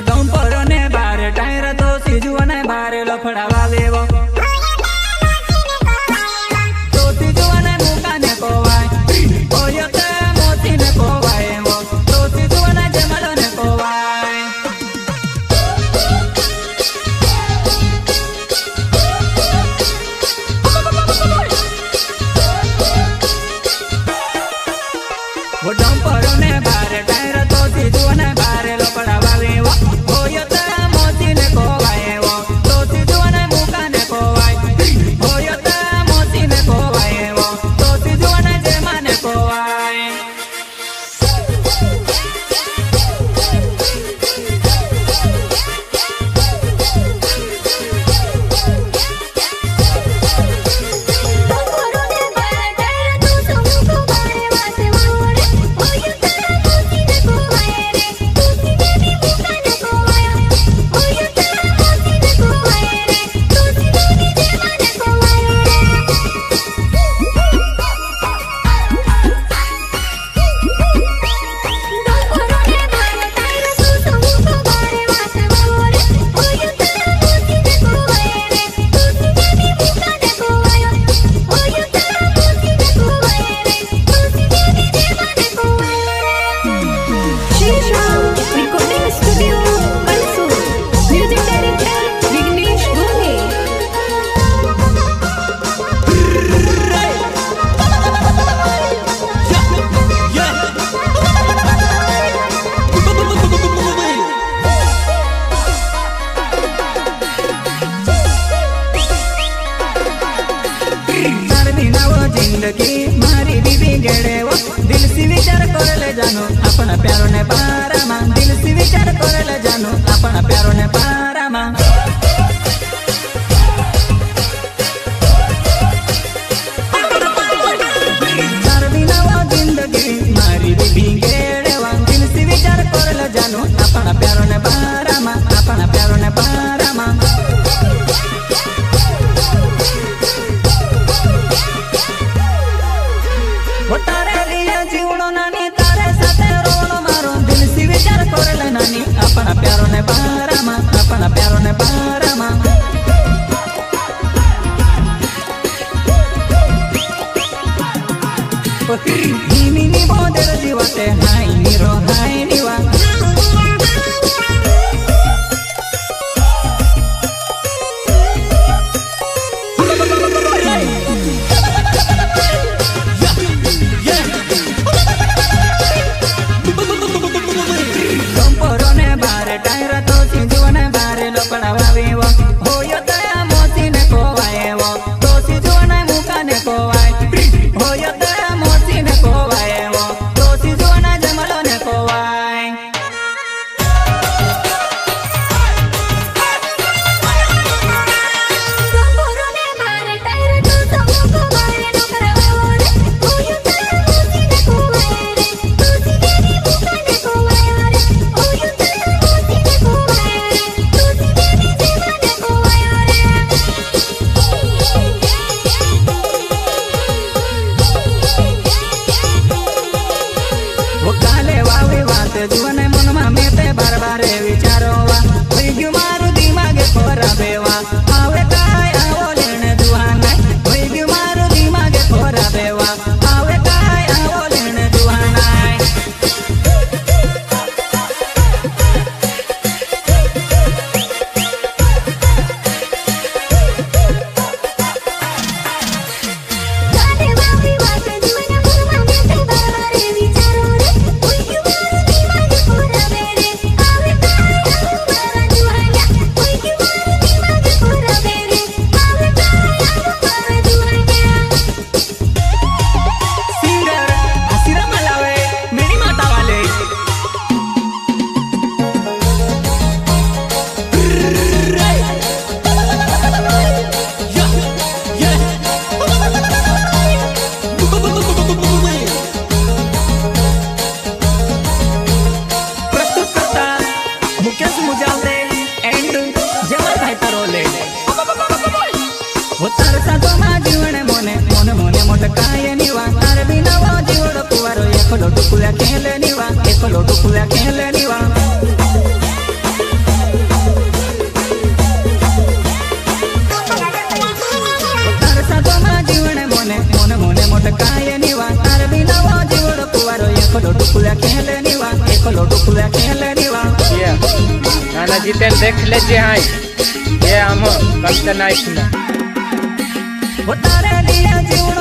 dumper ने बारे tyre तो सीजू ने बारे लफड़ावा वेवो तो सीजू ने मुका ने कोवाय ओयो ते मोती ने कोवाय वो तो सीजू ने जमलो ने कोवाय वो डम्पर ने बारे टायर तो सीजू ने बारे लफड़ावा वेवो ओयो ते मोती ने कोवाय वो तो सीजू ने मुका ने कोवाय ओयो ते मोती ने कोवाय वो तो सीजू ने जेमा ने कोवाय जिंदगी मारी बीबी गेड़े वो दिल से विचार कर ले जानो अपना प्यारो ने पारा मां दिल से विचार कर ले जानो अपना प्यारो ने पारा मां तार बिना वो जिंदगी मारी बीबी गेड़े वो दिल से विचार कर ले जानो अपना प्यारो ने पारा मां अपना प्यारो ने पारा मां तारे लिए जीवनो नानी तारे साथे रोनो मारो दिल से विचार करे नानी अपना प्यारो ने पारा मां अपना प्यारो ने पारा मां धीमी नी बोदर जीवाते हाय नीरो हाय नीवा जीवन मन में मेते बार बार विचारो मारू दिमागे खोरा बेवा आवे काय आवो लेने दुहाना मारू दिमागे खोरा बेवा आवे काय आवो लेने दुहाना मुकेश मुजावरे एंड जमल काय तारो ले वो तार सातो मा जीवन मोने मोने मोने मोट काय निवा तार बिना वो जीवड़ कुवारो एकलो टुकुला खेले निवा एकलो टुकुला खेले निवा तार सातो मा जीवन मोने मोने मोने मोट काय निवा तार बिना वो जीवड़ कुवारो एकलो टुकुला खेले निवा एकलो टुकुला खेले निवा ये नाना जितेन देख लेजे हाय ये हम कष्ट नाइस ना वो तारे दिया जीव